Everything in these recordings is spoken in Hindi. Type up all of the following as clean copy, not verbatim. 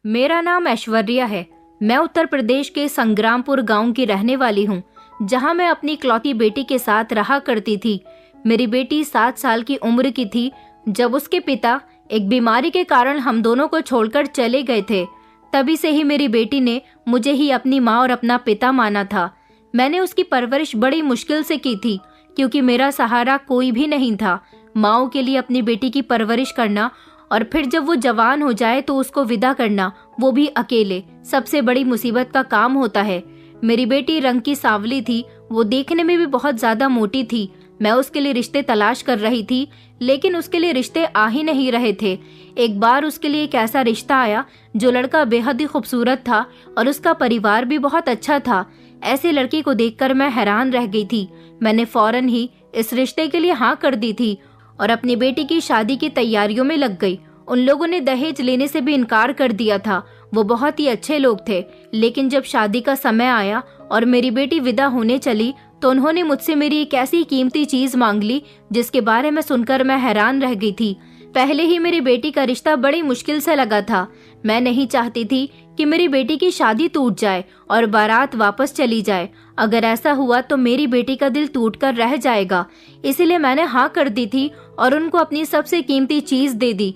मेरा नाम ऐश्वर्या है। मैं उत्तर प्रदेश के संग्रामपुर गांव की रहने वाली हूँ, जहाँ मैं अपनी इकलौती बेटी के साथ रहा करती थी। मेरी बेटी 7 साल की उम्र की थी जब उसके पिता एक बीमारी के कारण हम दोनों को छोड़कर चले गए थे। तभी से ही मेरी बेटी ने मुझे ही अपनी माँ और अपना पिता माना था। मैंने उसकी परवरिश बड़ी मुश्किल से की थी, क्योंकि मेरा सहारा कोई भी नहीं था। माँओं के लिए अपनी बेटी की परवरिश करना और फिर जब वो जवान हो जाए तो उसको विदा करना, वो भी अकेले, सबसे बड़ी मुसीबत का काम होता है। मेरी बेटी रंग की सांवली थी, वो देखने में भी बहुत ज्यादा मोटी थी। मैं उसके लिए रिश्ते तलाश कर रही थी, लेकिन उसके लिए रिश्ते आ ही नहीं रहे थे। एक बार उसके लिए एक ऐसा रिश्ता आया जो लड़का बेहद ही खूबसूरत था और उसका परिवार भी बहुत अच्छा था। ऐसे लड़के को देखकर मैं हैरान रह गई थी। मैंने फौरन ही इस रिश्ते के लिए हाँ कर दी थी और अपनी बेटी की शादी की तैयारियों में लग गई। उन लोगों ने दहेज लेने से भी इनकार कर दिया था। वो बहुत ही अच्छे लोग थे, लेकिन जब शादी का समय आया और मेरी बेटी विदा होने चली तो उन्होंने मुझसे मेरी एक ऐसी कीमती चीज मांग ली जिसके बारे में सुनकर मैं हैरान रह गई थी। पहले ही मेरी बेटी का रिश्ता बड़ी मुश्किल से लगा था। मैं नहीं चाहती थी कि मेरी बेटी की शादी टूट जाए और बारात वापस चली जाए। अगर ऐसा हुआ तो मेरी बेटी का दिल टूटकर रह जाएगा। इसीलिए मैंने हाँ कर दी थी और उनको अपनी सबसे कीमती चीज दे दी।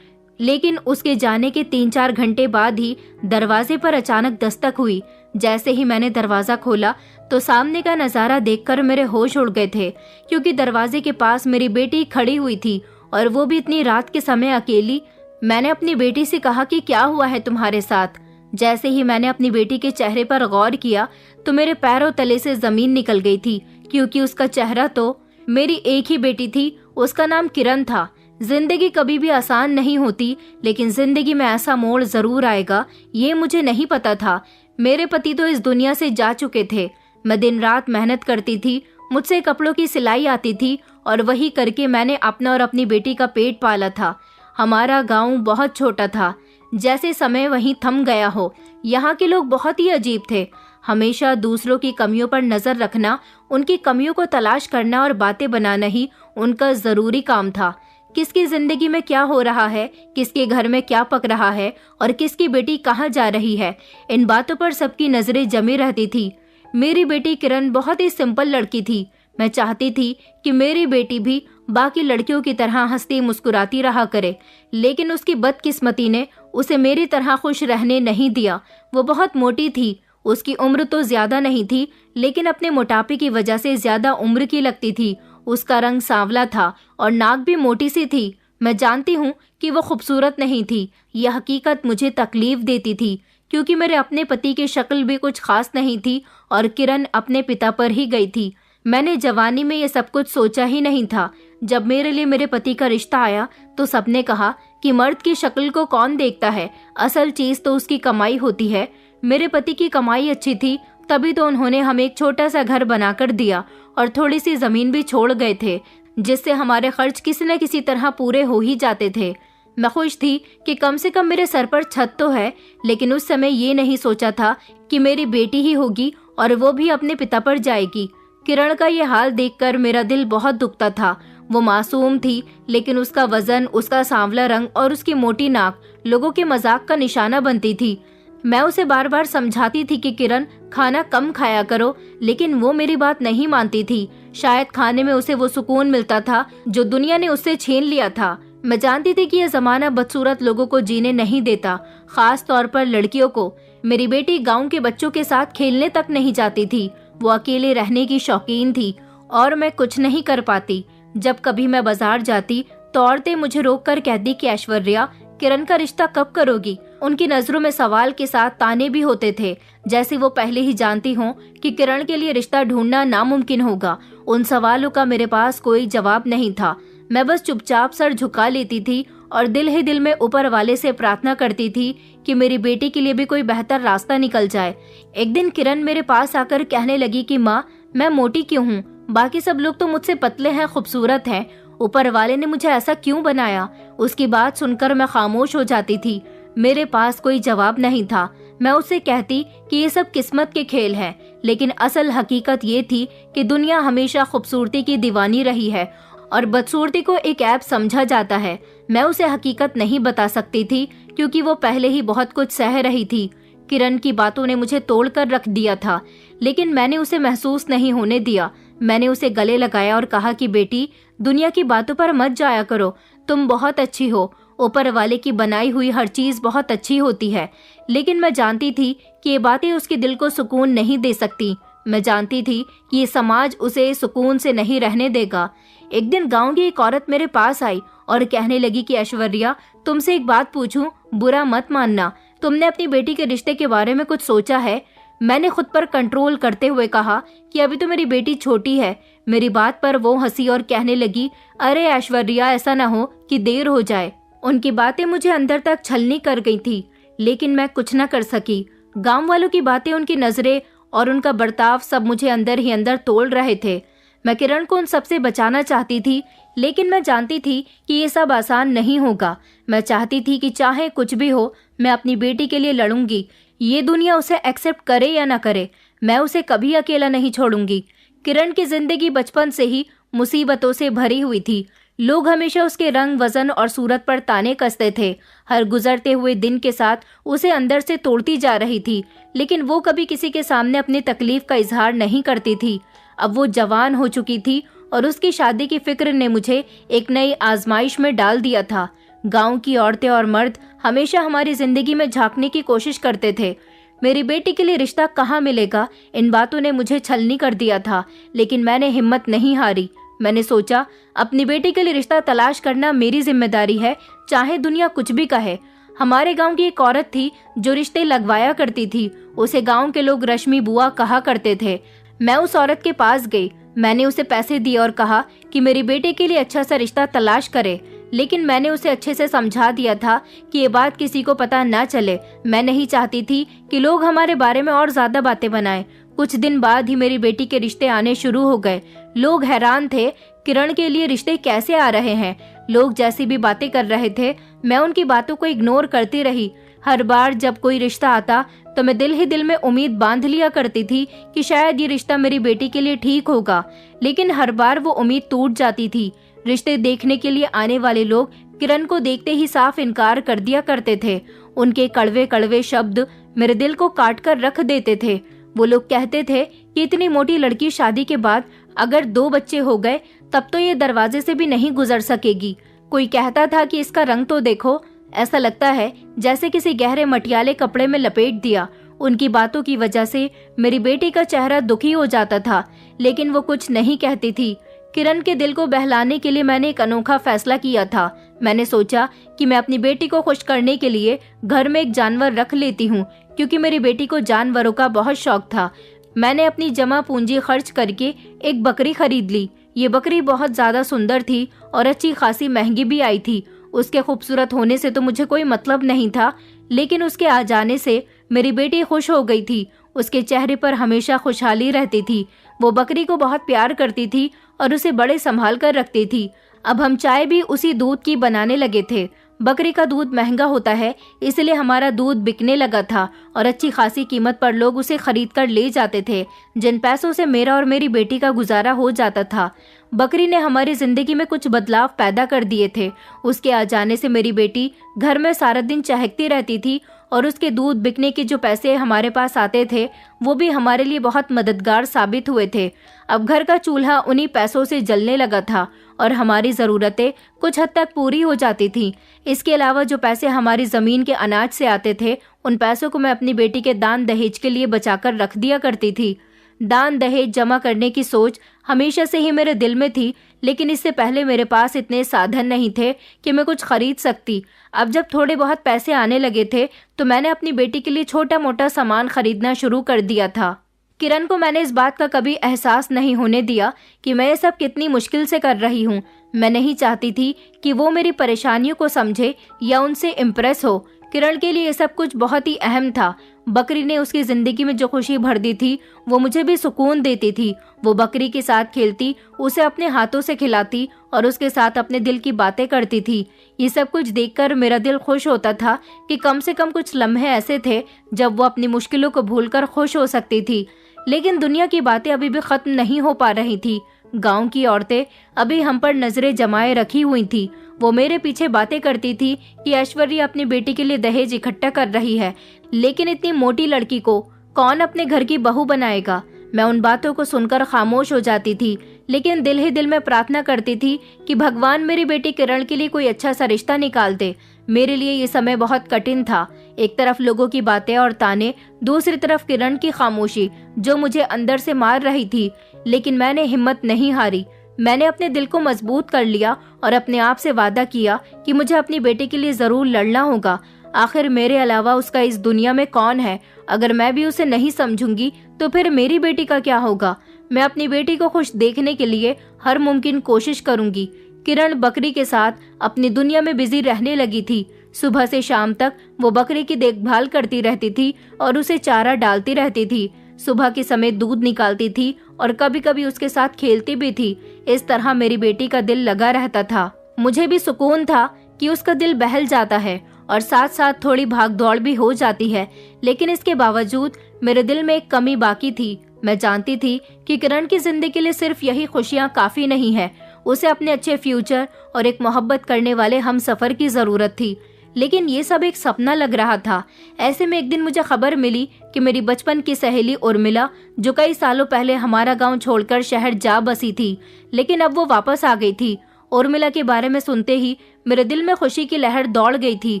लेकिन उसके जाने के 3-4 घंटे बाद ही दरवाजे पर अचानक दस्तक हुई। जैसे ही मैंने दरवाजा खोला तो सामने का नजारा देखकर मेरे होश उड़ गए थे, क्योंकि दरवाजे के पास मेरी बेटी खड़ी हुई थी और वो भी इतनी रात के समय अकेली। मैंने अपनी बेटी से कहा कि क्या हुआ है तुम्हारे साथ। जैसे ही मैंने अपनी बेटी के चेहरे पर गौर किया तो मेरे पैरों तले से जमीन निकल गई थी, क्योंकि उसका चेहरा तो मेरी एक ही बेटी थी, उसका नाम किरण था। जिंदगी कभी भी आसान नहीं होती, लेकिन जिंदगी में ऐसा मोड़ जरूर आएगा, ये मुझे नहीं पता था। मेरे पति तो इस दुनिया से जा चुके थे। मैं दिन रात मेहनत करती थी, मुझसे कपड़ों की सिलाई आती थी और वही करके मैंने अपना और अपनी बेटी का पेट पाला था। हमारा गांव बहुत छोटा था, जैसे समय वहीं थम गया हो। यहाँ के लोग बहुत ही अजीब थे। हमेशा दूसरों की कमियों पर नजर रखना, उनकी कमियों को तलाश करना और बातें बनाना ही उनका जरूरी काम था। किसकी जिंदगी में क्या हो रहा है, किसके घर में क्या पक रहा है और किसकी बेटी कहाँ जा रही है, इन बातों पर सबकी नजरें जमी रहती थी। मेरी बेटी किरण बहुत ही सिंपल लड़की थी। मैं चाहती थी कि मेरी बेटी भी बाकी लड़कियों की तरह हंसती मुस्कुराती रहा करे, लेकिन उसकी बदकिस्मती ने उसे मेरी तरह खुश रहने नहीं दिया। वो बहुत मोटी थी। उसकी उम्र तो ज्यादा नहीं थी, लेकिन अपने मोटापे की वजह से ज्यादा उम्र की लगती थी। उसका रंग सांवला था और नाक भी मोटी सी थी। मैं जानती हूँ कि वो खूबसूरत नहीं थी। यह हकीकत मुझे तकलीफ देती थी, क्योंकि मेरे अपने पति की शक्ल भी कुछ खास नहीं थी और किरण अपने पिता पर ही गई थी। मैंने जवानी में ये सब कुछ सोचा ही नहीं था। जब मेरे लिए मेरे पति का रिश्ता आया तो सबने कहा कि मर्द की शक्ल को कौन देखता है, असल चीज तो उसकी कमाई होती है। मेरे पति की कमाई अच्छी थी, तभी तो उन्होंने हमें एक छोटा सा घर बनाकर दिया और थोड़ी सी जमीन भी छोड़ गए थे, जिससे हमारे खर्च किसी न किसी तरह पूरे हो ही जाते थे। मैं खुश थी कि कम से कम मेरे सर पर छत तो है, लेकिन उस समय ये नहीं सोचा था कि मेरी बेटी ही होगी और वो भी अपने पिता पर जाएगी। किरण का ये हाल देखकर मेरा दिल बहुत दुखता था। वो मासूम थी, लेकिन उसका वजन, उसका सांवला रंग और उसकी मोटी नाक लोगों के मजाक का निशाना बनती थी। मैं उसे बार बार समझाती थी कि किरण, खाना कम खाया करो, लेकिन वो मेरी बात नहीं मानती थी। शायद खाने में उसे वो सुकून मिलता था जो दुनिया ने उससे छीन लिया था। मैं जानती थी कि यह जमाना बदसूरत लोगों को जीने नहीं देता, खास तौर पर लड़कियों को। मेरी बेटी गांव के बच्चों के साथ खेलने तक नहीं जाती थी। वो अकेले रहने की शौकीन थी और मैं कुछ नहीं कर पाती। जब कभी मैं बाजार जाती तो औरतें मुझे रोक कर कहती कि ऐश्वर्या, किरण का रिश्ता कब करोगी। उनकी नजरों में सवाल के साथ ताने भी होते थे, जैसे वो पहले ही जानती हों कि किरण के लिए रिश्ता ढूंढना नामुमकिन होगा। उन सवालों का मेरे पास कोई जवाब नहीं था। मैं बस चुपचाप सर झुका लेती थी और दिल ही दिल में ऊपर वाले से प्रार्थना करती थी कि मेरी बेटी के लिए भी कोई बेहतर रास्ता निकल जाए। एक दिन किरण मेरे पास आकर कहने लगी कि माँ, मैं मोटी क्यों हूँ? बाकी सब लोग तो मुझसे पतले हैं, खूबसूरत हैं। ऊपर वाले ने मुझे ऐसा क्यों बनाया? उसकी बात सुनकर मैं खामोश हो जाती थी। मेरे पास कोई जवाब नहीं था। मैं उससे कहती कि ये सब किस्मत के खेल हैं, लेकिन असल हकीकत ये थी कि दुनिया हमेशा खूबसूरती की दीवानी रही है और बदसूरती को एक ऐप समझा जाता है। मैं उसे हकीकत नहीं बता सकती थी, क्योंकि वो पहले ही बहुत कुछ सह रही थी। किरण की बातों ने मुझे तोड़कर रख दिया था, लेकिन मैंने उसे महसूस नहीं होने दिया। मैंने उसे गले लगाया और कहा कि बेटी, दुनिया की बातों पर मत जाया करो। तुम बहुत अच्छी हो। ऊपर वाले की बनाई हुई हर चीज बहुत अच्छी होती है। लेकिन मैं जानती थी कि ये बातें उसके दिल को सुकून नहीं दे सकती। मैं जानती थी कि ये समाज उसे सुकून से नहीं रहने देगा। एक दिन गांव की एक औरत मेरे पास आई और कहने लगी कि ऐश्वर्या, तुमसे एक बात पूछूं, बुरा मत मानना। तुमने अपनी बेटी के रिश्ते के बारे में कुछ सोचा है? मैंने खुद पर कंट्रोल करते हुए कहा कि अभी तो मेरी बेटी छोटी है। मेरी बात पर वो हंसी और कहने लगी, अरे ऐश्वर्या, ऐसा ना हो कि देर हो जाए। उनकी बातें मुझे अंदर तक छलनी कर गई थी, लेकिन मैं कुछ न कर सकी। गांव वालों की बातें, उनकी नजरें और उनका बर्ताव सब मुझे अंदर ही अंदर तोड़ रहे थे। मैं किरण को उन सबसे बचाना चाहती थी, लेकिन मैं जानती थी कि ये सब आसान नहीं होगा। मैं चाहती थी कि चाहे कुछ भी हो, मैं अपनी बेटी के लिए लड़ूंगी। ये दुनिया उसे एक्सेप्ट करे या ना करे, मैं उसे कभी अकेला नहीं छोड़ूंगी। किरण की जिंदगी बचपन से ही मुसीबतों से भरी हुई थी। लोग हमेशा उसके रंग, वजन और सूरत पर ताने कसते थे। हर गुजरते हुए दिन के साथ उसे अंदर से तोड़ती जा रही थी, लेकिन वो कभी किसी के सामने अपनी तकलीफ का इजहार नहीं करती थी। अब वो जवान हो चुकी थी और उसकी शादी की फिक्र ने मुझे एक नई आजमाइश में डाल दिया था। गांव की औरतें और मर्द हमेशा हमारी जिंदगी में झांकने की कोशिश करते थे। मेरी बेटी के लिए रिश्ता कहाँ मिलेगा, इन बातों ने मुझे छलनी कर दिया था, लेकिन मैंने हिम्मत नहीं हारी। मैंने सोचा, अपनी बेटी के लिए रिश्ता तलाश करना मेरी जिम्मेदारी है, चाहे दुनिया कुछ भी कहे। हमारे गांव की एक औरत थी जो रिश्ते लगवाया करती थी। उसे गांव के लोग रश्मि बुआ कहा करते थे। मैं उस औरत के पास गई। मैंने उसे पैसे दिए और कहा कि मेरी बेटे के लिए अच्छा सा रिश्ता तलाश करे, लेकिन मैंने उसे अच्छे से समझा दिया था कि ये बात किसी को पता ना चले। मैं नहीं चाहती थी कि लोग हमारे बारे में और ज्यादा बातें बनाएं। कुछ दिन बाद ही मेरी बेटी के रिश्ते आने शुरू हो गए। लोग हैरान थे, किरण के लिए रिश्ते कैसे आ रहे हैं। लोग जैसी भी बातें कर रहे थे, मैं उनकी बातों को इग्नोर करती रही। हर बार जब कोई रिश्ता आता तो मैं दिल ही दिल में उम्मीद बांध लिया करती थी कि शायद ये रिश्ता मेरी बेटी के लिए ठीक होगा, लेकिन हर बार वो उम्मीद टूट जाती थी। रिश्ते देखने के लिए आने वाले लोग किरण को देखते ही साफ इनकार कर दिया करते थे। उनके कड़वे कड़वे शब्द मेरे दिल को काट कर रख देते थे। वो लोग कहते थे कि इतनी मोटी लड़की शादी के बाद अगर 2 बच्चे हो गए तब तो ये दरवाजे से भी नहीं गुजर सकेगी। कोई कहता था कि इसका रंग तो देखो, ऐसा लगता है जैसे किसी गहरे मटियाले कपड़े में लपेट दिया। उनकी बातों की वजह से मेरी बेटी का चेहरा दुखी हो जाता था, लेकिन वो कुछ नहीं कहती थी। किरण के दिल को बहलाने के लिए मैंने एक अनोखा फैसला किया था। मैंने सोचा कि मैं अपनी बेटी को खुश करने के लिए घर में एक जानवर रख लेती हूँ, क्योंकि मेरी बेटी को जानवरों का बहुत शौक था। मैंने अपनी जमा पूंजी खर्च करके एक बकरी खरीद ली। ये बकरी बहुत ज्यादा सुंदर थी और अच्छी खासी महंगी भी आई थी। उसके खूबसूरत होने से तो मुझे कोई मतलब नहीं था, लेकिन उसके आ जाने से मेरी बेटी खुश हो गई थी। उसके चेहरे पर हमेशा खुशहाली रहती थी। वो बकरी को बहुत प्यार करती थी और उसे बड़े संभाल कर रखती थी। अब हम चाय भी उसी दूध की बनाने लगे थे। बकरी का दूध महंगा होता है, इसलिए हमारा दूध बिकने लगा था और अच्छी खासी कीमत पर लोग उसे खरीद कर ले जाते थे, जिन पैसों से मेरा और मेरी बेटी का गुजारा हो जाता था। बकरी ने हमारी जिंदगी में कुछ बदलाव पैदा कर दिए थे। उसके आ जाने से मेरी बेटी घर में सारा दिन चहकती रहती थी और उसके दूध बिकने के जो पैसे हमारे पास आते थे वो भी हमारे लिए बहुत मददगार साबित हुए थे। अब घर का चूल्हा उन्हीं पैसों से जलने लगा था और हमारी ज़रूरतें कुछ हद तक पूरी हो जाती थीं। इसके अलावा जो पैसे हमारी ज़मीन के अनाज से आते थे, उन पैसों को मैं अपनी बेटी के दान दहेज के लिए बचाकर रख दिया करती थी। दान दहेज जमा करने की सोच हमेशा से ही मेरे दिल में थी, लेकिन इससे पहले मेरे पास इतने साधन नहीं थे कि मैं कुछ खरीद सकती। अब जब थोड़े बहुत पैसे आने लगे थे तो मैंने अपनी बेटी के लिए छोटा मोटा सामान खरीदना शुरू कर दिया था। किरण को मैंने इस बात का कभी एहसास नहीं होने दिया कि मैं ये सब कितनी मुश्किल से कर रही हूँ। मैं नहीं चाहती थी कि वो मेरी परेशानियों को समझे या उनसे इम्प्रेस हो। किरण के लिए ये सब कुछ बहुत ही अहम था। बकरी ने उसकी जिंदगी में जो खुशी भर दी थी वो मुझे भी सुकून देती थी। वो बकरी के साथ खेलती, उसे अपने हाथों से खिलाती और उसके साथ अपने दिल की बातें करती थी। ये सब कुछ देखकर मेरा दिल खुश होता था कि कम से कम कुछ लम्हे ऐसे थे जब वो अपनी मुश्किलों को भूलकर खुश हो सकती थी। लेकिन दुनिया की बातें अभी भी खत्म नहीं हो पा रही थी। गांव की औरतें अभी हम पर नजरें जमाए रखी हुई थी। वो मेरे पीछे बातें करती थी कि ऐश्वर्या अपनी बेटी के लिए दहेज इकट्ठा कर रही है, लेकिन इतनी मोटी लड़की को कौन अपने घर की बहू बनाएगा। मैं उन बातों को सुनकर खामोश हो जाती थी, लेकिन दिल ही दिल में प्रार्थना करती थी कि भगवान मेरी बेटी किरण के लिए कोई अच्छा सा रिश्ता निकाल दे। मेरे लिए ये समय बहुत कठिन था। एक तरफ लोगों की बातें और ताने, दूसरी तरफ किरण की खामोशी जो मुझे अंदर से मार रही थी। लेकिन मैंने हिम्मत नहीं हारी। मैंने अपने दिल को मजबूत कर लिया और अपने आप से वादा किया कि मुझे अपनी बेटी के लिए जरूर लड़ना होगा। आखिर मेरे अलावा उसका इस दुनिया में कौन है? अगर मैं भी उसे नहीं समझूंगी तो फिर मेरी बेटी का क्या होगा? मैं अपनी बेटी को खुश देखने के लिए हर मुमकिन कोशिश करूंगी। किरण बकरी के साथ अपनी दुनिया में बिजी रहने लगी थी। सुबह से शाम तक वो बकरी की देखभाल करती रहती थी और उसे चारा डालती रहती थी। सुबह के समय दूध निकालती थी और कभी कभी उसके साथ खेलती भी थी। इस तरह मेरी बेटी का दिल लगा रहता था। मुझे भी सुकून था कि उसका दिल बहल जाता है और साथ साथ थोड़ी भागदौड़ भी हो जाती है, लेकिन इसके बावजूद मेरे दिल में एक कमी बाकी थी। मैं जानती थी कि किरण की जिंदगी के लिए सिर्फ यही खुशियां काफी नहीं है। उसे अपने अच्छे फ्यूचर और एक मोहब्बत करने वाले हम सफर की जरूरत थी। लेकिन ये सब एक सपना लग रहा था। ऐसे में एक दिन मुझे खबर मिली कि मेरी बचपन की सहेली उर्मिला, जो कई सालों पहले हमारा गांव छोड़कर शहर जा बसी थी, लेकिन अब वो वापस आ गई थी। उर्मिला के बारे में सुनते ही मेरे दिल में खुशी की लहर दौड़ गई थी।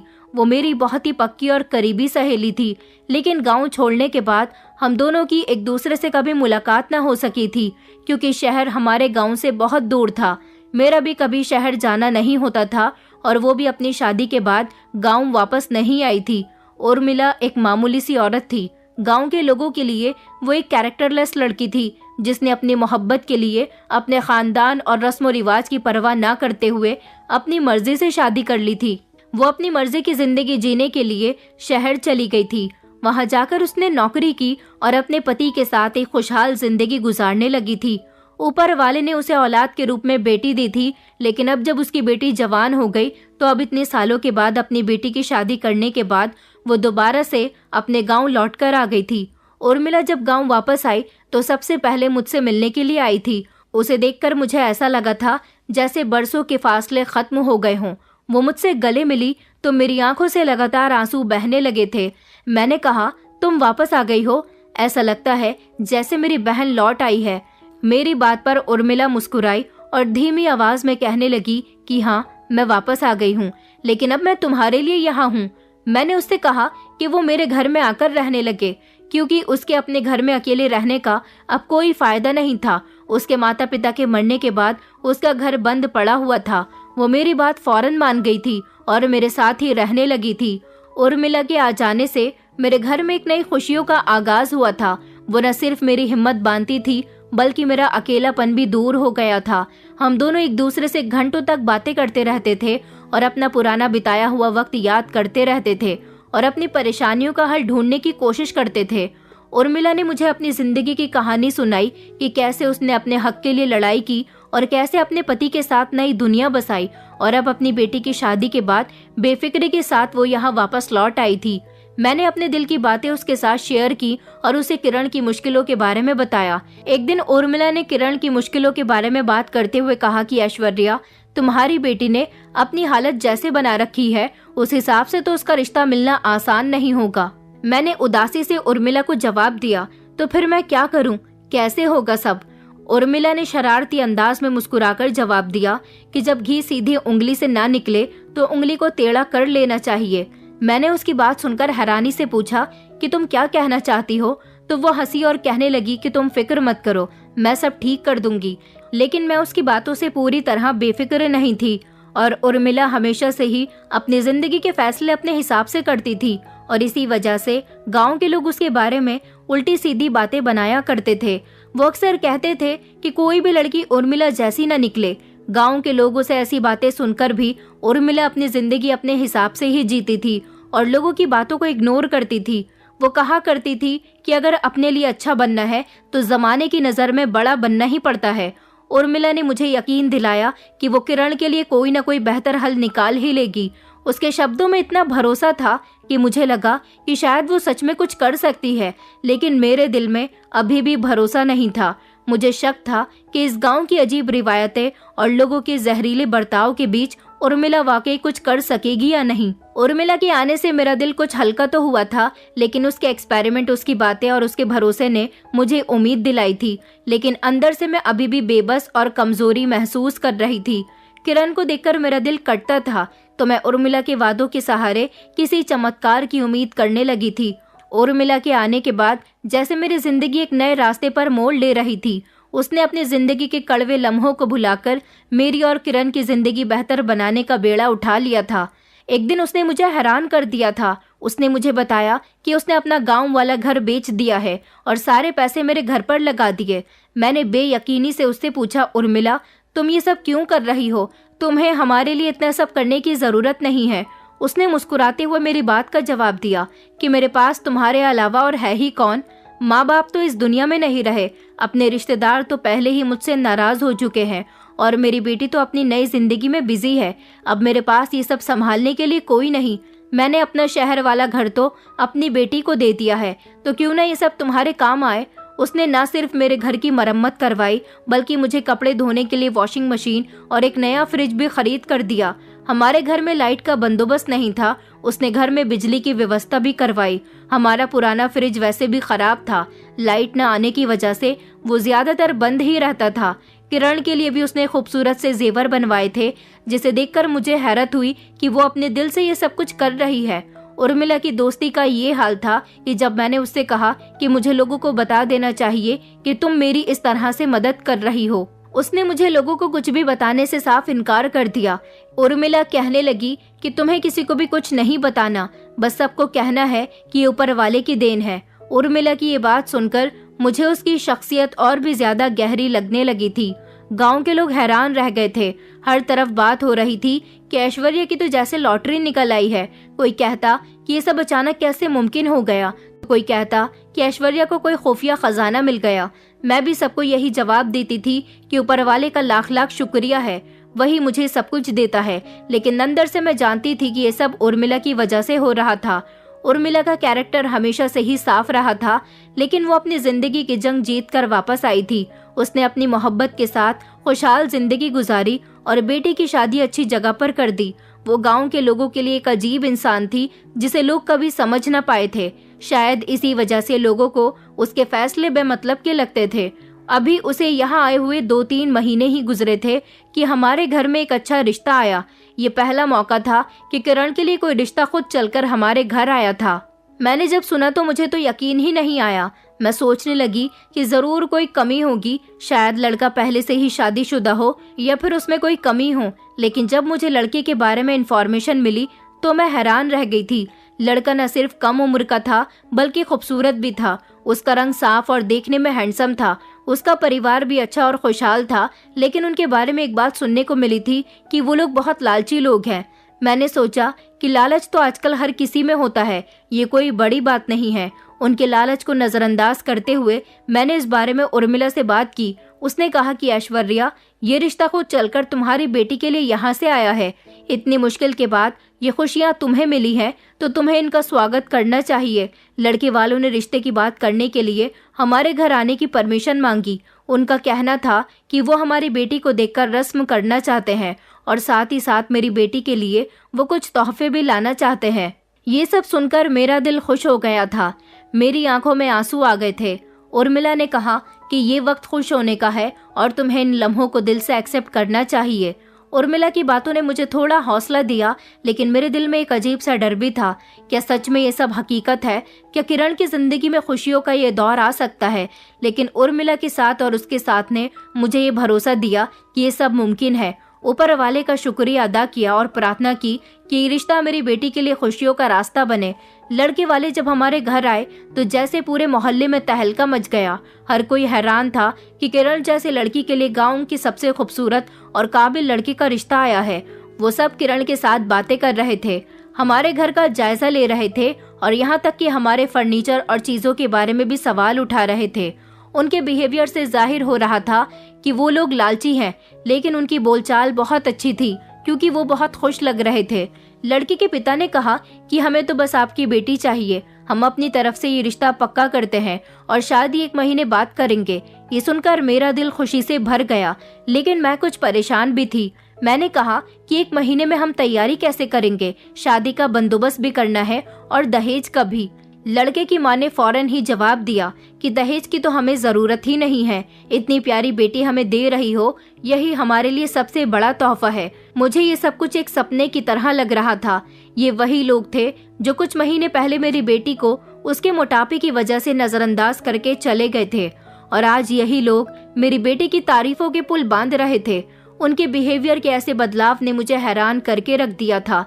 वो मेरी बहुत ही पक्की और करीबी सहेली थी, लेकिन गांव छोड़ने के बाद हम दोनों की एक दूसरे से कभी मुलाकात न हो सकी थी, क्योंकि शहर हमारे गांव से बहुत दूर था। मेरा भी कभी शहर जाना नहीं होता था और वो भी अपनी शादी के बाद गांव वापस नहीं आई थी। उर्मिला एक मामूली सी औरत थी। गांव के लोगों के लिए वो एक कैरेक्टरलेस लड़की थी, जिसने अपनी मोहब्बत के लिए अपने खानदान और रस्म रिवाज की परवाह न करते हुए अपनी मर्जी से शादी कर ली थी। वो अपनी मर्जी की जिंदगी जीने के लिए शहर चली गई थी। वहां जाकर उसने नौकरी की और अपने पति के साथ एक खुशहाल जिंदगी गुजारने लगी थी। ऊपर वाले ने उसे औलाद के रूप में बेटी दी थी, लेकिन अब जब उसकी बेटी जवान हो गई तो अब इतने सालों के बाद अपनी बेटी की शादी करने के बाद वो दोबारा से अपने गांव लौटकर आ गई थी। उर्मिला जब गांव वापस आई तो सबसे पहले मुझसे मिलने के लिए आई थी। उसे देखकर मुझे ऐसा लगा था जैसे बरसों के फासले खत्म हो गए हों। वो मुझसे गले मिली तो मेरी आंखों से लगातार आंसू बहने लगे थे। मैंने कहा, तुम वापस आ गई हो? ऐसा लगता है जैसे मेरी बहन लौट आई है। मेरी बात पर उर्मिला मुस्कुराई और धीमी आवाज में कहने लगी कि हाँ, मैं वापस आ गई हूँ, लेकिन अब मैं तुम्हारे लिए यहाँ हूँ। मैंने उससे कहा कि वो मेरे घर में आकर रहने लगे, क्योंकि उसके अपने घर में अकेले रहने का अब कोई फायदा नहीं था। उसके माता पिता के मरने के बाद उसका घर बंद पड़ा हुआ था। वो मेरी बात फौरन मान गई थी और मेरे साथ ही रहने लगी थी। उर्मिला के आ जाने से मेरे घर में एक नई खुशियों का आगाज हुआ था। वो न सिर्फ मेरी हिम्मत बांधती थी, बल्कि मेरा अकेलापन भी दूर हो गया था। हम दोनों एक दूसरे से घंटों तक बातें करते रहते थे और अपना पुराना बिताया हुआ वक्त याद करते रहते थे और अपनी परेशानियों का हल ढूंढने की कोशिश करते थे। उर्मिला ने मुझे अपनी जिंदगी की कहानी सुनाई कि कैसे उसने अपने हक के लिए लड़ाई की और कैसे अपने पति के साथ नई दुनिया बसाई, और अब अपनी बेटी की शादी के बाद बेफिक्री के साथ वो यहाँ वापस लौट आई थी। मैंने अपने दिल की बातें उसके साथ शेयर की और उसे किरण की मुश्किलों के बारे में बताया। एक दिन उर्मिला ने किरण की मुश्किलों के बारे में बात करते हुए कहा कि ऐश्वर्या, तुम्हारी बेटी ने अपनी हालत जैसे बना रखी है, उस हिसाब से तो उसका रिश्ता मिलना आसान नहीं होगा। मैंने उदासी से उर्मिला को जवाब दिया, तो फिर मैं क्या करूं? कैसे होगा सब? उर्मिला ने शरारती अंदाज में मुस्कुराकर जवाब दिया कि जब घी सीधी उंगली से ना निकले तो उंगली को टेढ़ा कर लेना चाहिए। मैंने उसकी बात सुनकर हैरानी से पूछा कि तुम क्या कहना चाहती हो? तो वो हंसी और कहने लगी कि तुम फिक्र मत करो, मैं सब ठीक कर दूंगी। लेकिन मैं उसकी बातों से पूरी तरह बेफिक्र नहीं थी और उर्मिला हमेशा से ही अपनी जिंदगी के फैसले अपने हिसाब से करती थी और इसी वजह से गांव के लोग उसके बारे में उल्टी सीधी बातें बनाया करते थे। वो अक्सर कहते थे कि कोई भी लड़की उर्मिला जैसी न निकले। गांव के लोगों से ऐसी बातें सुनकर भी उर्मिला अपनी जिंदगी अपने हिसाब से ही जीती थी और लोगों की बातों को इग्नोर करती थी। वो कहा करती थी कि अगर अपने लिए अच्छा बनना है तो जमाने की नजर में बड़ा बनना ही पड़ता है। उर्मिला ने मुझे यकीन दिलाया कि वो किरण के लिए कोई न कोई बेहतर हल निकाल ही लेगी। उसके शब्दों में इतना भरोसा था कि मुझे लगा कि शायद वो सच में कुछ कर सकती है, लेकिन मेरे दिल में अभी भी भरोसा नहीं था। मुझे शक था कि इस गांव की अजीब रिवायतें और लोगों के जहरीले बर्ताव के बीच उर्मिला वाकई कुछ कर सकेगी या नहीं। उर्मिला के आने से मेरा दिल कुछ हल्का तो हुआ था, लेकिन उसके एक्सपेरिमेंट, उसकी बातें और उसके भरोसे ने मुझे उम्मीद दिलाई थी। लेकिन अंदर से मैं अभी भी बेबस और कमजोरी महसूस कर रही थी। किरण को देखकर मेरा दिल कटता था, तो मैं उर्मिला के वादों के सहारे किसी चमत्कार की उम्मीद करने लगी थी। उर्मिला के आने के बाद जैसे मेरी जिंदगी एक नए रास्ते पर मोड़ ले रही थी। उसने अपनी जिंदगी के कड़वे लम्हों को भुलाकर मेरी और किरण की जिंदगी बेहतर बनाने का बेड़ा उठा लिया था। एक दिन उसने मुझे हैरान कर दिया था। उसने मुझे बताया कि उसने अपना गांव वाला घर बेच दिया है और सारे पैसे मेरे घर पर लगा दिए। मैंने बेयकीनी से उससे पूछा, उर्मिला, तुम ये सब क्यों कर रही हो? तुम्हें हमारे लिए इतना सब करने की जरूरत नहीं है। उसने मुस्कुराते हुए मेरी बात का जवाब दिया कि मेरे पास तुम्हारे अलावा और है ही कौन। माँ बाप तो इस दुनिया में नहीं रहे, अपने रिश्तेदार तो पहले ही मुझसे नाराज हो चुके हैं और मेरी बेटी तो अपनी नई जिंदगी में बिजी है। अब मेरे पास ये सब संभालने के लिए कोई नहीं। मैंने अपना शहर वाला घर तो अपनी बेटी को दे दिया है, तो क्यों ना ये सब तुम्हारे काम आए। उसने न सिर्फ मेरे घर की मरम्मत करवाई, बल्कि मुझे कपड़े धोने के लिए वॉशिंग मशीन और एक नया फ्रिज भी खरीद कर दिया। हमारे घर में लाइट का बंदोबस्त नहीं था, उसने घर में बिजली की व्यवस्था भी करवाई। हमारा पुराना फ्रिज वैसे भी खराब था, लाइट न आने की वजह से वो ज्यादातर बंद ही रहता था। किरण के लिए भी उसने खूबसूरत से जेवर बनवाए थे, जिसे देखकर मुझे हैरत हुई कि वो अपने दिल से ये सब कुछ कर रही है। उर्मिला की दोस्ती का ये हाल था कि जब मैंने उससे कहा कि मुझे लोगों को बता देना चाहिए कि तुम मेरी इस तरह से मदद कर रही हो, उसने मुझे लोगों को कुछ भी बताने से साफ इनकार कर दिया। उर्मिला कहने लगी कि तुम्हें किसी को भी कुछ नहीं बताना, बस सबको कहना है कि ये ऊपर वाले की देन है। उर्मिला की ये बात सुनकर मुझे उसकी शख्सियत और भी ज्यादा गहरी लगने लगी थी। गांव के लोग हैरान रह गए थे। हर तरफ बात हो रही थी कि ऐश्वर्या की तो जैसे लॉटरी निकल आई है। कोई कहता कि ये सब अचानक कैसे मुमकिन हो गया, कोई कहता कि ऐश्वर्या को कोई खुफिया खजाना मिल गया। मैं भी सबको यही जवाब देती थी कि ऊपर वाले का लाख लाख शुक्रिया है, वही मुझे सब कुछ देता है। लेकिन अंदर से मैं जानती थी कि ये सब उर्मिला की वजह से हो रहा था। उर्मिला का कैरेक्टर हमेशा से ही साफ रहा था, लेकिन वो अपनी जिंदगी की जंग जीत कर वापस आई थी। उसने अपनी मोहब्बत के साथ खुशहाल जिंदगी गुजारी और बेटी की शादी अच्छी जगह पर कर दी। वो गांव के लोगों के लिए एक अजीब इंसान थी, जिसे लोग कभी समझ न पाए थे। शायद इसी वजह से लोगों को उसके फैसले बेमतलब के लगते थे। अभी उसे यहाँ आए हुए 2-3 महीने ही गुजरे थे कि हमारे घर में एक अच्छा रिश्ता आया। ये पहला मौका था कि किरण के लिए कोई रिश्ता खुद चलकर हमारे घर आया था। मैंने जब सुना तो मुझे तो यकीन ही नहीं आया। मैं सोचने लगी कि जरूर कोई कमी होगी, शायद लड़का पहले से ही शादीशुदा हो या फिर उसमें कोई कमी हो। लेकिन जब मुझे लड़के के बारे में इंफॉर्मेशन मिली तो मैं हैरान रह गई थी। लड़का न सिर्फ कम उम्र का था, बल्कि खूबसूरत भी था। उसका रंग साफ और देखने में हैंडसम था। उसका परिवार भी अच्छा और खुशहाल था, लेकिन उनके बारे में एक बात सुनने को मिली थी कि वो लोग बहुत लालची लोग हैं। मैंने सोचा कि लालच तो आजकल हर किसी में होता है, ये कोई बड़ी बात नहीं है। उनके लालच को नजरअंदाज करते हुए मैंने इस बारे में उर्मिला से बात की। उसने कहा कि ऐश्वर्या, ये रिश्ता खुद चलकर तुम्हारी बेटी के लिए यहाँ से आया है। इतनी मुश्किल के बाद ये खुशियाँ तुम्हें मिली हैं, तो तुम्हें इनका स्वागत करना चाहिए। लड़के वालों ने रिश्ते की बात करने के लिए हमारे घर आने की परमिशन मांगी। उनका कहना था कि वो हमारी बेटी को देखकर रस्म करना चाहते हैं और साथ ही साथ मेरी बेटी के लिए वो कुछ तोहफे भी लाना चाहते हैं। ये सब सुनकर मेरा दिल खुश हो गया था। मेरी आंखों में आंसू आ गए थे। उर्मिला ने कहा कि ये वक्त खुश होने का है और तुम्हें इन लम्हों को दिल से एक्सेप्ट करना चाहिए। उर्मिला की बातों ने मुझे थोड़ा हौसला दिया, लेकिन मेरे दिल में एक अजीब सा डर भी था। क्या सच में ये सब हकीकत है? क्या किरण की जिंदगी में खुशियों का ये दौर आ सकता है? लेकिन उर्मिला के साथ और उसके साथ ने मुझे ये भरोसा दिया कि ये सब मुमकिन है। ऊपर वाले का शुक्रिया अदा किया और प्रार्थना की कि ये रिश्ता मेरी बेटी के लिए खुशियों का रास्ता बने। लड़के वाले जब हमारे घर आए तो जैसे पूरे मोहल्ले में तहलका मच गया। हर कोई हैरान था कि किरण जैसे लड़की के लिए गांव की सबसे खूबसूरत और काबिल लड़के का रिश्ता आया है। वो सब किरण के साथ बातें कर रहे थे, हमारे घर का जायजा ले रहे थे और यहाँ तक कि हमारे फर्नीचर और चीजों के बारे में भी सवाल उठा रहे थे। उनके बिहेवियर से जाहिर हो रहा था कि वो लोग लालची हैं, लेकिन उनकी बोलचाल बहुत अच्छी थी क्योंकि वो बहुत खुश लग रहे थे। लड़की के पिता ने कहा कि हमें तो बस आपकी बेटी चाहिए, हम अपनी तरफ से ये रिश्ता पक्का करते हैं और शादी 1 महीने बाद करेंगे। ये सुनकर मेरा दिल खुशी से भर गया, लेकिन मैं कुछ परेशान भी थी। मैंने कहा कि 1 महीने में हम तैयारी कैसे करेंगे, शादी का बंदोबस्त भी करना है और दहेज का भी। लड़के की माँ ने फौरन ही जवाब दिया कि दहेज की तो हमें जरूरत ही नहीं है, इतनी प्यारी बेटी हमें दे रही हो, यही हमारे लिए सबसे बड़ा तोहफा है। मुझे ये सब कुछ एक सपने की तरह लग रहा था। ये वही लोग थे जो कुछ महीने पहले मेरी बेटी को उसके मोटापे की वजह से नजरअंदाज करके चले गए थे, और आज यही लोग मेरी बेटी की तारीफों के पुल बांध रहे थे। उनके बिहेवियर के ऐसे बदलाव ने मुझे हैरान करके रख दिया था।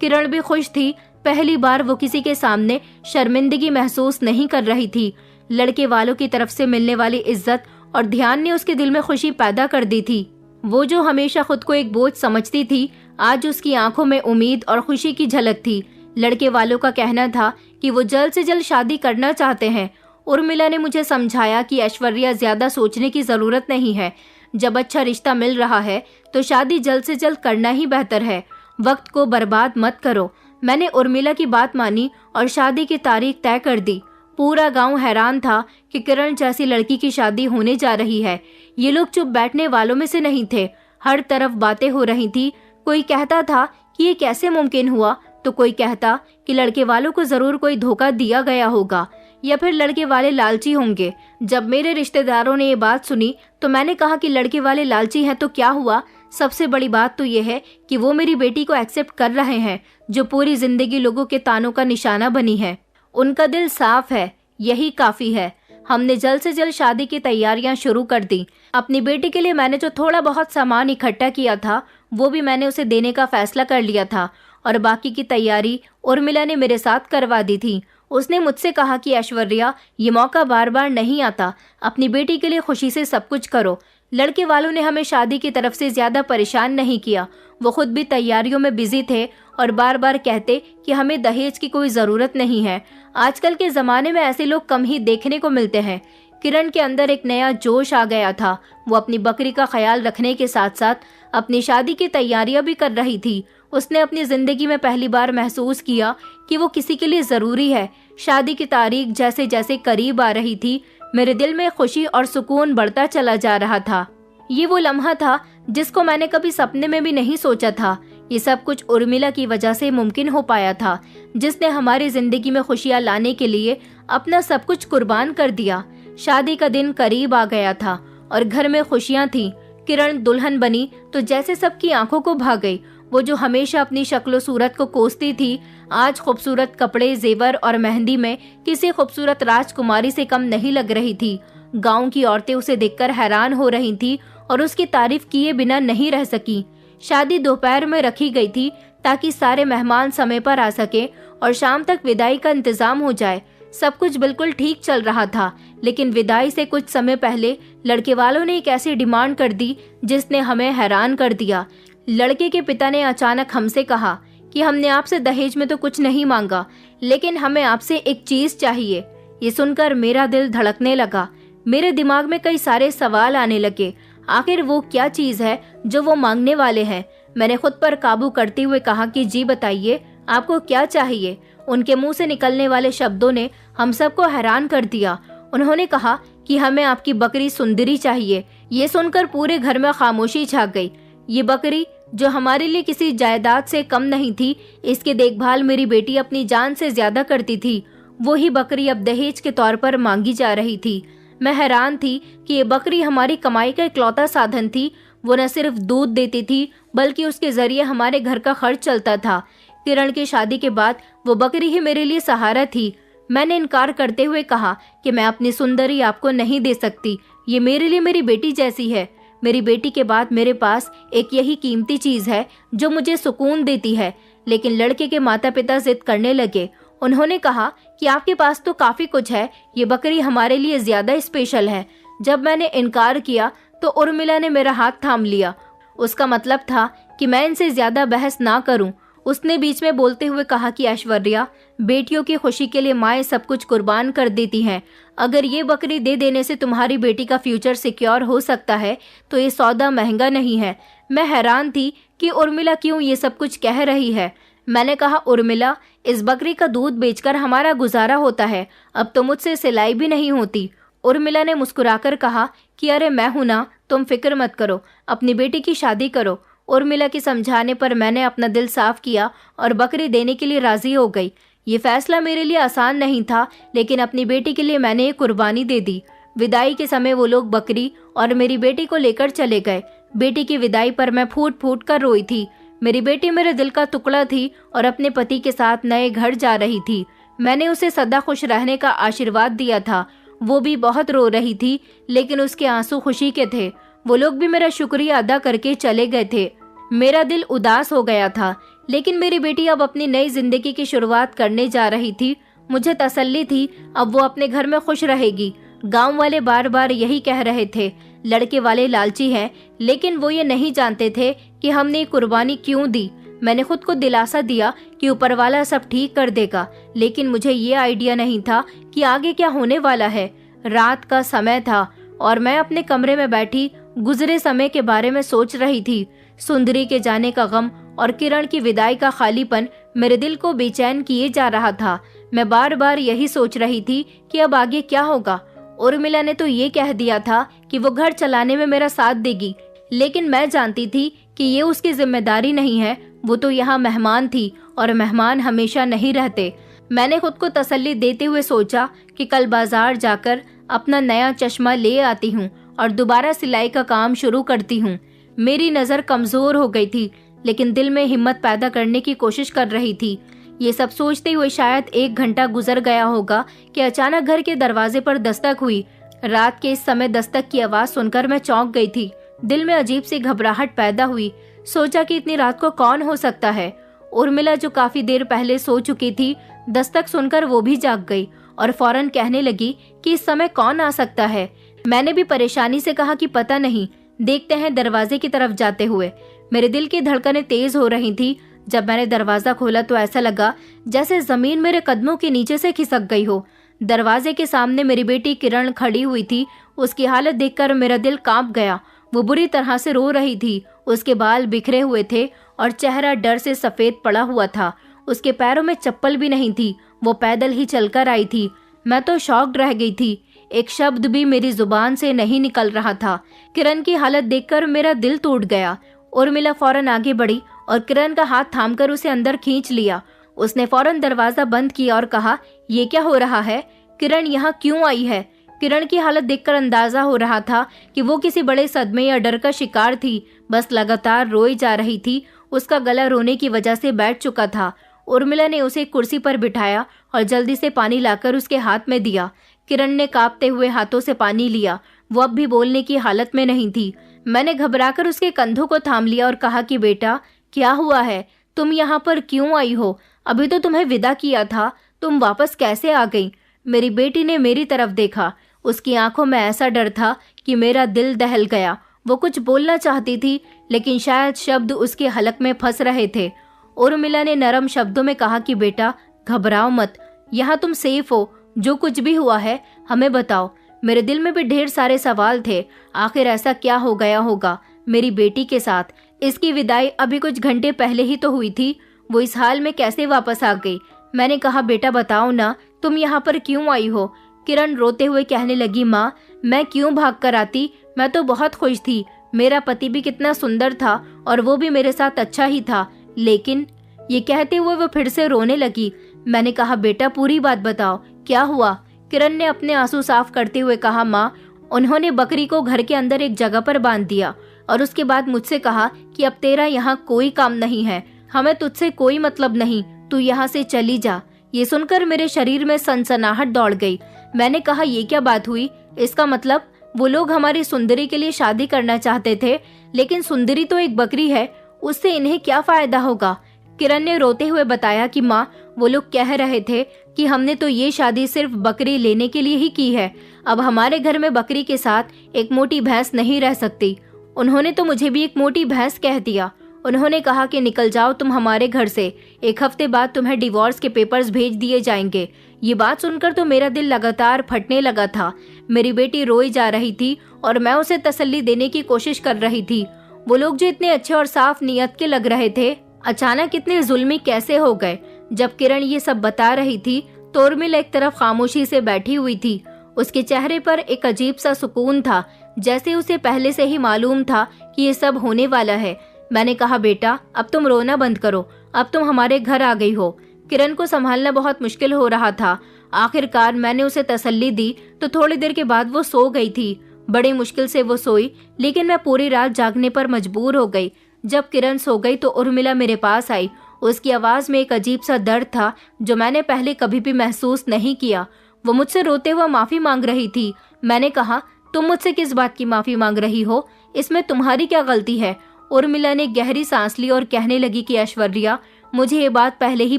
किरण भी खुश थी, पहली बार वो किसी के सामने शर्मिंदगी महसूस नहीं कर रही थी। लड़के वालों की तरफ से मिलने वाली इज्जत और ध्यान ने उसके दिल में खुशी पैदा कर दी थी। वो जो हमेशा खुद को एक बोझ समझती थी, आज उसकी आंखों में उम्मीद और खुशी की झलक थी। लड़के वालों का कहना था कि वो जल्द से जल्द शादी करना चाहते हैं। उर्मिला ने मुझे समझाया कि ऐश्वर्या, ज्यादा सोचने की जरूरत नहीं है। जब अच्छा रिश्ता मिल रहा है तो शादी जल्द से जल्द करना ही बेहतर है। वक्त को बर्बाद मत करो। मैंने उर्मिला की बात मानी और शादी की तारीख तय कर दी। पूरा गांव हैरान था कि किरण जैसी लड़की की शादी होने जा रही है। ये लोग चुप बैठने वालों में से नहीं थे। हर तरफ बातें हो रही थी। कोई कहता था कि ये कैसे मुमकिन हुआ, तो कोई कहता कि लड़के वालों को जरूर कोई धोखा दिया गया होगा या फिर लड़के वाले लालची होंगे। जब मेरे रिश्तेदारों ने ये बात सुनी तो मैंने कहा कि लड़के वाले लालची हैं तो क्या हुआ, सबसे बड़ी बात तो ये है कि वो मेरी बेटी को एक्सेप्ट कर रहे हैं, जो पूरी जिंदगी लोगों के तानों का निशाना बनी है। उनका दिल साफ है, यही काफी है। हमने जल्द से जल्द शादी की तैयारियां शुरू कर दी। अपनी बेटी के लिए मैंने जो थोड़ा बहुत सामान इकट्ठा किया था वो भी मैंने उसे देने का फैसला कर लिया था, और बाकी की तैयारी उर्मिला ने मेरे साथ करवा दी थी। उसने मुझसे कहा कि ऐश्वर्या, ये मौका बार बार नहीं आता, अपनी बेटी के लिए खुशी से सब कुछ करो। लड़के वालों ने हमें शादी की तरफ से ज्यादा परेशान नहीं किया। वो खुद भी तैयारियों में बिजी थे और बार बार कहते कि हमें दहेज की कोई जरूरत नहीं है। आजकल के जमाने में ऐसे लोग कम ही देखने को मिलते हैं। किरण के अंदर एक नया जोश आ गया था। वो अपनी बकरी का ख्याल रखने के साथ साथ अपनी शादी की तैयारियां भी कर रही थी। उसने अपनी जिंदगी में पहली बार महसूस किया कि वो किसी के लिए जरूरी है। शादी की तारीख जैसे जैसे करीब आ रही थी, मेरे दिल में खुशी और सुकून बढ़ता चला जा रहा था। ये वो लम्हा था जिसको मैंने कभी सपने में भी नहीं सोचा था। ये सब कुछ उर्मिला की वजह से मुमकिन हो पाया था, जिसने हमारी जिंदगी में खुशियां लाने के लिए अपना सब कुछ कुर्बान कर दिया। शादी का दिन करीब आ गया था और घर में खुशियां थी। किरण दुल्हन बनी तो जैसे सबकी आंखों को भा गई। वो जो हमेशा अपनी शक्ल सूरत को कोसती थी, आज खूबसूरत कपड़े, जेवर और मेहंदी में किसी खूबसूरत राजकुमारी से कम नहीं लग रही थी। गांव की औरतें उसे देखकर हैरान हो रही थी और उसकी तारीफ किए बिना नहीं रह सकी। शादी दोपहर में रखी गई थी ताकि सारे मेहमान समय पर आ सके और शाम तक विदाई का इंतजाम हो जाए। सब कुछ बिल्कुल ठीक चल रहा था, लेकिन विदाई से कुछ समय पहले लड़के वालों ने एक ऐसी डिमांड कर दी जिसने हमें हैरान कर दिया। लड़के के पिता ने अचानक हमसे कहा कि हमने आपसे दहेज में तो कुछ नहीं मांगा, लेकिन हमें आपसे एक चीज चाहिए। ये सुनकर मेरा दिल धड़कने लगा। मेरे दिमाग में कई सारे सवाल आने लगे। आखिर वो क्या चीज है जो वो मांगने वाले हैं? मैंने खुद पर काबू करते हुए कहा कि जी बताइए, आपको क्या चाहिए? उनके मुंह से निकलने वाले शब्दों ने हम सबको हैरान कर दिया। उन्होंने कहा कि हमें आपकी बकरी सुंदरी चाहिए। ये सुनकर पूरे घर में खामोशी छा गई। ये बकरी जो हमारे लिए किसी जायदाद से कम नहीं थी, इसकी देखभाल मेरी बेटी अपनी जान से ज्यादा करती थी, वही बकरी अब दहेज के तौर पर मांगी जा रही थी। मैं हैरान थी कि ये बकरी हमारी कमाई का इकलौता साधन थी। वो न सिर्फ दूध देती थी, बल्कि उसके जरिए हमारे घर का खर्च चलता था। किरण की शादी के बाद वो बकरी ही मेरे लिए सहारा थी। मैंने इनकार करते हुए कहा कि मैं अपनी सुंदरी आपको नहीं दे सकती। ये मेरे लिए मेरी बेटी जैसी है। मेरी बेटी के बाद मेरे पास एक यही कीमती चीज है जो मुझे सुकून देती है। लेकिन लड़के के माता पिता जिद करने लगे। उन्होंने कहा कि आपके पास तो काफी कुछ है, ये बकरी हमारे लिए ज्यादा स्पेशल है। जब मैंने इनकार किया तो उर्मिला ने मेरा हाथ थाम लिया। उसका मतलब था कि मैं इनसे ज्यादा बहस ना करूं। उसने बीच में बोलते हुए कहा कि ऐश्वर्या, बेटियों की खुशी के लिए माएं सब कुछ कुर्बान कर देती हैं। अगर ये बकरी दे देने से तुम्हारी बेटी का फ्यूचर सिक्योर हो सकता है तो ये सौदा महंगा नहीं है। मैं हैरान थी कि उर्मिला क्यों ये सब कुछ कह रही है। मैंने कहा, उर्मिला, इस बकरी का दूध बेचकर हमारा गुजारा होता है, अब तो मुझसे सिलाई भी नहीं होती। उर्मिला ने मुस्कुराकर कहा कि अरे मैं हूं ना, तुम फिक्र मत करो, अपनी बेटी की शादी करो। उर्मिला के समझाने पर मैंने अपना दिल साफ किया और बकरी देने के लिए राजी हो गई। ये फैसला मेरे लिए आसान नहीं था, लेकिन अपनी बेटी के लिए मैंने एक कुर्बानी दे दी। विदाई के समय वो लोग बकरी और मेरी बेटी को लेकर चले गए। बेटी की विदाई पर मैं फूट फूट कर रोई थी। मेरी बेटी मेरे दिल का टुकड़ा थी और अपने पति के साथ नए घर जा रही थी। मैंने उसे सदा खुश रहने का आशीर्वाद दिया था। वो भी बहुत रो रही थी, लेकिन उसके आंसू खुशी के थे। वो लोग भी मेरा शुक्रिया अदा करके चले गए थे। मेरा दिल उदास हो गया था, लेकिन मेरी बेटी अब अपनी नई जिंदगी की शुरुआत करने जा रही थी। मुझे तसल्ली थी, अब वो अपने घर में खुश रहेगी। गांव वाले बार बार यही कह रहे थे, लड़के वाले लालची हैं, लेकिन वो ये नहीं जानते थे कि हमने कुर्बानी क्यों दी। मैंने खुद को दिलासा दिया कि ऊपर वाला सब ठीक कर देगा, लेकिन मुझे ये आइडिया नहीं था कि आगे क्या होने वाला है। रात का समय था और मैं अपने कमरे में बैठी गुजरे समय के बारे में सोच रही थी। सुंदरी के जाने का गम और किरण की विदाई का खालीपन मेरे दिल को बेचैन किए जा रहा था। मैं बार बार यही सोच रही थी कि अब आगे क्या होगा। उर्मिला ने तो ये कह दिया था कि वो घर चलाने में मेरा साथ देगी, लेकिन मैं जानती थी कि ये उसकी जिम्मेदारी नहीं है। वो तो यहाँ मेहमान थी और मेहमान हमेशा नहीं रहते। मैंने खुद को तसल्ली देते हुए सोचा कि कल बाजार जाकर अपना नया चश्मा ले आती हूँ और दोबारा सिलाई का काम शुरू करती हूँ। मेरी नज़र कमजोर हो गई थी, लेकिन दिल में हिम्मत पैदा करने की कोशिश कर रही थी। ये सब सोचते हुए शायद 1 घंटा गुजर गया होगा कि अचानक घर के दरवाजे पर दस्तक हुई। रात के इस समय दस्तक की आवाज सुनकर मैं चौंक गई थी। दिल में अजीब सी घबराहट पैदा हुई। सोचा कि इतनी रात को कौन हो सकता है। उर्मिला जो काफी देर पहले सो चुकी थी, दस्तक सुनकर वो भी जाग गई और फौरन कहने लगी कि इस समय कौन आ सकता है। मैंने भी परेशानी से कहा कि पता नहीं, देखते हैं दरवाजे की तरफ जाते हुए। मेरे दिल की धड़कनें तेज हो रही थी। जब मैंने दरवाजा खोला तो ऐसा लगा जैसे जमीन मेरे कदमों के नीचे से खिसक गई हो। दरवाजे के सामने मेरी बेटी किरण खड़ी हुई थी। उसकी हालत देखकर मेरा दिल कांप गया। वो बुरी तरह से रो रही थी। उसके बाल बिखरे हुए थे और चेहरा डर से सफेद पड़ा हुआ था। उसके पैरों में चप्पल भी नहीं थी। वो पैदल ही चलकर आई थी। मैं तो शॉक्ड रह गई थी। एक शब्द भी मेरी जुबान से नहीं निकल रहा था। किरण की हालत देखकर मेरा दिल टूट गया। उर्मिला फौरन आगे बढ़ी और किरण का हाथ थामकर उसे अंदर खींच लिया। उसने फौरन दरवाजा बंद किया और कहा, ये क्या हो रहा है? किरण यहाँ क्यों आई है? किरण की हालत देखकर अंदाजा हो रहा था कि वो किसी बड़े सदमे या डर का शिकार थी। बस लगातार रोई जा रही थी। उसका गला रोने की वजह से बैठ चुका था। उर्मिला ने उसे कुर्सी पर बिठाया और जल्दी से पानी लाकर उसके हाथ में दिया। किरण ने कांपते हुए हाथों से पानी लिया। वो अब भी बोलने की हालत में नहीं थी। मैंने घबराकर उसके कंधों को थाम लिया और कहा कि बेटा, क्या हुआ है? तुम यहाँ पर क्यों आई हो? अभी तो तुम्हें विदा किया था, तुम वापस कैसे आ गई? मेरी बेटी ने मेरी तरफ देखा। उसकी आंखों में ऐसा डर था कि मेरा दिल दहल गया। वो कुछ बोलना चाहती थी, लेकिन शायद शब्द उसके हलक में फंस रहे थे। उर्मिला ने नरम शब्दों में कहा कि बेटा, घबराओ मत, यहाँ तुम सेफ हो। जो कुछ भी हुआ है हमें बताओ। मेरे दिल में भी ढेर सारे सवाल थे। आखिर ऐसा क्या हो गया होगा मेरी बेटी के साथ? इसकी विदाई अभी कुछ घंटे पहले ही तो हुई थी। वो इस हाल में कैसे वापस आ गई? मैंने कहा, बेटा बताओ ना, तुम यहाँ पर क्यों आई हो? किरण रोते हुए कहने लगी, माँ, मैं क्यों भाग कर आती? मैं तो बहुत खुश थी। मेरा पति भी कितना सुंदर था और वो भी मेरे साथ अच्छा ही था, लेकिन ये कहते हुए वो फिर से रोने लगी। मैंने कहा, बेटा पूरी बात बताओ, क्या हुआ? किरण ने अपने आंसू साफ करते हुए कहा, माँ, उन्होंने बकरी को घर के अंदर एक जगह पर बांध दिया और उसके बाद मुझसे कहा कि अब तेरा यहाँ कोई काम नहीं है, हमें तुझसे कोई मतलब नहीं, तू यहाँ से चली जा। ये सुनकर मेरे शरीर में सनसनाहट दौड़ गई। मैंने कहा, ये क्या बात हुई? इसका मतलब वो लोग हमारी सुंदरी के लिए शादी करना चाहते थे, लेकिन सुंदरी तो एक बकरी है, उससे इन्हें क्या फायदा होगा? किरण ने रोते हुए बताया कि माँ, वो लोग कह रहे थे कि हमने तो ये शादी सिर्फ बकरी लेने के लिए ही की है। अब हमारे घर में बकरी के साथ एक मोटी भैंस नहीं रह सकती। उन्होंने तो मुझे भी एक मोटी भैंस कह दिया। उन्होंने कहा कि निकल जाओ तुम हमारे घर से, 1 हफ्ते बाद तुम्हें डिवोर्स के पेपर्स भेज दिए जाएंगे। ये बात सुनकर तो मेरा दिल लगातार फटने लगा था। मेरी बेटी रोई जा रही थी और मैं उसे तसल्ली देने की कोशिश कर रही थी। वो लोग जो इतने अच्छे और साफ नीयत के लग रहे थे, अचानक इतने जुल्मी कैसे हो गए? जब किरण ये सब बता रही थी तो उर्मिला एक तरफ खामोशी से बैठी हुई थी। उसके चेहरे पर एक अजीब सा सुकून था, जैसे उसे पहले से ही मालूम था कि ये सब होने वाला है। मैंने कहा, बेटा अब तुम रोना बंद करो, अब तुम हमारे घर आ गई हो। किरण को संभालना बहुत मुश्किल हो रहा था। आखिरकार मैंने उसे तसल्ली दी तो थोड़ी देर के बाद वो सो गई थी। बड़ी मुश्किल से वो सोई, लेकिन मैं पूरी रात जागने पर मजबूर हो गई। जब किरण सो गई तो उर्मिला मेरे पास आई। उसकी आवाज में एक अजीब सा दर्द था जो मैंने पहले कभी भी महसूस नहीं किया। वो मुझसे रोते हुए माफी मांग रही थी। मैंने कहा, तुम मुझसे किस बात की माफी मांग रही हो? इसमें तुम्हारी क्या गलती है? उर्मिला ने गहरी सांस ली और कहने लगी कि ऐश्वर्या, मुझे ये बात पहले ही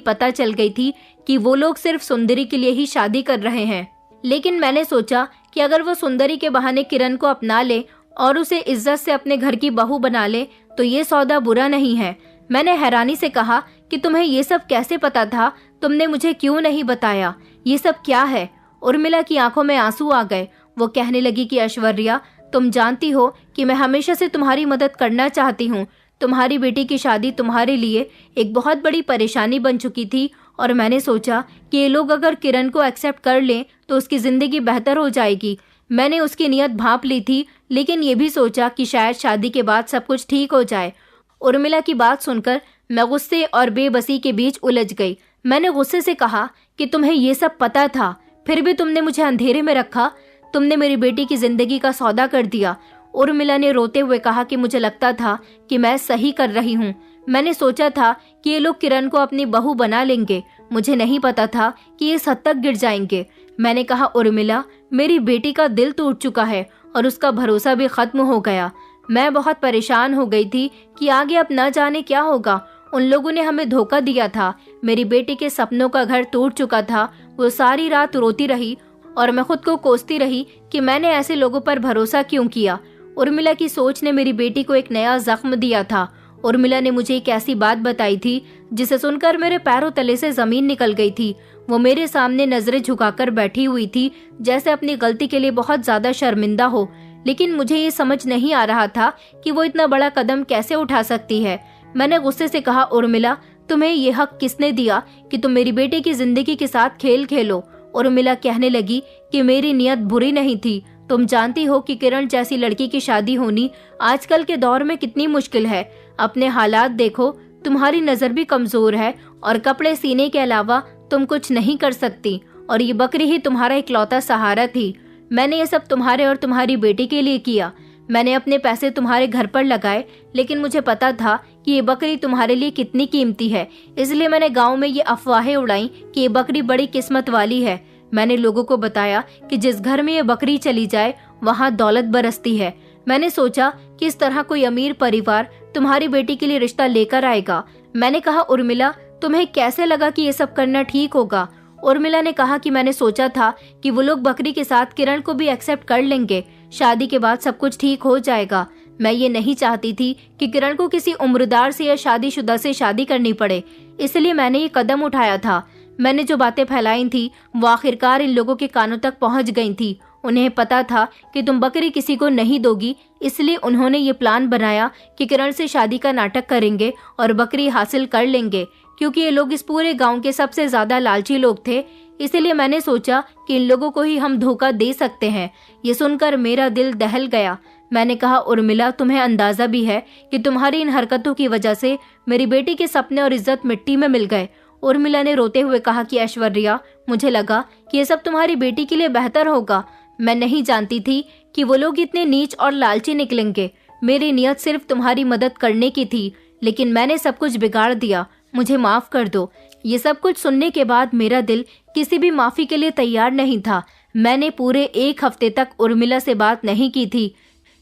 पता चल गई थी कि वो लोग सिर्फ सुंदरी के लिए ही शादी कर रहे हैं, लेकिन मैंने सोचा कि अगर वो सुंदरी के बहाने किरण को अपना ले और उसे इज्जत से अपने घर की बहू बना ले तो ये सौदा बुरा नहीं है। मैंने हैरानी से कहा कि तुम्हें ये सब कैसे पता था? तुमने मुझे क्यों नहीं बताया? ये सब क्या है? उर्मिला की आंखों में आंसू आ गए। वो कहने लगी कि ऐश्वर्या, तुम जानती हो कि मैं हमेशा से तुम्हारी मदद करना चाहती हूँ। तुम्हारी बेटी की शादी तुम्हारे लिए एक बहुत बड़ी परेशानी बन चुकी थी और मैंने सोचा कि ये लोग अगर किरण को एक्सेप्ट कर लें तो उसकी जिंदगी बेहतर हो जाएगी। मैंने उसकी नीयत भांप ली थी, लेकिन ये भी सोचा कि शायद शादी के बाद सब कुछ ठीक हो जाए। उर्मिला की बात सुनकर मैं गुस्से और बेबसी के बीच उलझ गई। मैंने गुस्से से कहा कि तुम्हें ये सब पता था, फिर भी तुमने मुझे अंधेरे में रखा। तुमने मेरी बेटी की जिंदगी का सौदा कर दिया। उर्मिला ने रोते हुए कहा कि मुझे लगता था कि मैं सही कर रही हूँ। मैंने सोचा था कि ये लोग किरण को अपनी बहू बना लेंगे। मुझे नहीं पता था कि ये इस हद तक गिर जाएंगे। मैंने कहा, उर्मिला, मेरी बेटी का दिल टूट चुका है और उसका भरोसा भी खत्म हो गया। मैं बहुत परेशान हो गई थी कि आगे अब न जाने क्या होगा। उन लोगों ने हमें धोखा दिया था। मेरी बेटी के सपनों का घर टूट चुका था। वो सारी रात रोती रही और मैं खुद को कोसती रही कि मैंने ऐसे लोगों पर भरोसा क्यों किया। उर्मिला की सोच ने मेरी बेटी को एक नया जख्म दिया था। उर्मिला ने मुझे एक ऐसी बात बताई थी जिसे सुनकर मेरे पैरों तले से जमीन निकल गई थी। वो मेरे सामने नजरें झुकाकर बैठी हुई थी, जैसे अपनी गलती के लिए बहुत ज्यादा शर्मिंदा हो। लेकिन मुझे ये समझ नहीं आ रहा था कि वो इतना बड़ा कदम कैसे उठा सकती है। मैंने गुस्से से कहा, उर्मिला, तुम्हें ये हक किसने दिया कि तुम मेरी बेटी की जिंदगी के साथ खेल खेलो? उर्मिला कहने लगी कि मेरी नियत बुरी नहीं थी। तुम जानती हो कि किरण जैसी लड़की की शादी होनी आजकल के दौर में कितनी मुश्किल है। अपने हालात देखो, तुम्हारी नजर भी कमजोर है और कपड़े सीने के अलावा तुम कुछ नहीं कर सकती, और ये बकरी ही तुम्हारा इकलौता सहारा थी। मैंने ये सब तुम्हारे और तुम्हारी बेटी के लिए किया। मैंने अपने पैसे तुम्हारे घर पर लगाए, लेकिन मुझे पता था कि ये बकरी तुम्हारे लिए कितनी कीमती है। इसलिए मैंने गांव में ये अफवाहें उड़ाई कि ये बकरी बड़ी किस्मत वाली है। मैंने लोगों को बताया कि जिस घर में ये बकरी चली जाए वहाँ दौलत बरसती है। मैंने सोचा कि इस तरह कोई अमीर परिवार तुम्हारी बेटी के लिए रिश्ता लेकर आएगा। मैंने कहा, उर्मिला, तुम्हें कैसे लगा कि ये सब करना ठीक होगा? उर्मिला ने कहा कि मैंने सोचा था कि वो लोग बकरी के साथ किरण को भी एक्सेप्ट कर लेंगे। शादी के बाद सब कुछ ठीक हो जाएगा। मैं ये नहीं चाहती थी कि किरण को किसी उम्रदार से या शादीशुदा से शादी करनी पड़े, इसलिए मैंने ये कदम उठाया था। मैंने जो बातें फैलाई थी वो आखिरकार इन लोगों के कानों तक पहुंच गई थी। उन्हें पता था कि तुम बकरी किसी को नहीं दोगी, इसलिए उन्होंने ये प्लान बनाया कि किरण से शादी का नाटक करेंगे और बकरी हासिल कर लेंगे। क्योंकि ये लोग इस पूरे गांव के सबसे ज्यादा लालची लोग थे, इसलिए मैंने सोचा कि इन लोगों को ही हम धोखा दे सकते हैं। ये सुनकर मेरा दिल दहल गया। मैंने कहा, उर्मिला, तुम्हें अंदाजा भी है कि तुम्हारी इन हरकतों की वजह से मेरी बेटी के सपने और इज्जत मिट्टी में मिल गए। उर्मिला ने रोते हुए कहा कि ऐश्वर्या, मुझे लगा कि ये सब तुम्हारी बेटी के लिए बेहतर होगा। मैं नहीं जानती थी कि वो लोग इतने नीच और लालची निकलेंगे। मेरी नियत सिर्फ तुम्हारी मदद करने की थी, लेकिन मैंने सब कुछ बिगाड़ दिया। मुझे माफ कर दो। ये सब कुछ सुनने के बाद मेरा दिल किसी भी माफी के लिए तैयार नहीं था। मैंने पूरे 1 हफ्ते तक उर्मिला से बात नहीं की थी।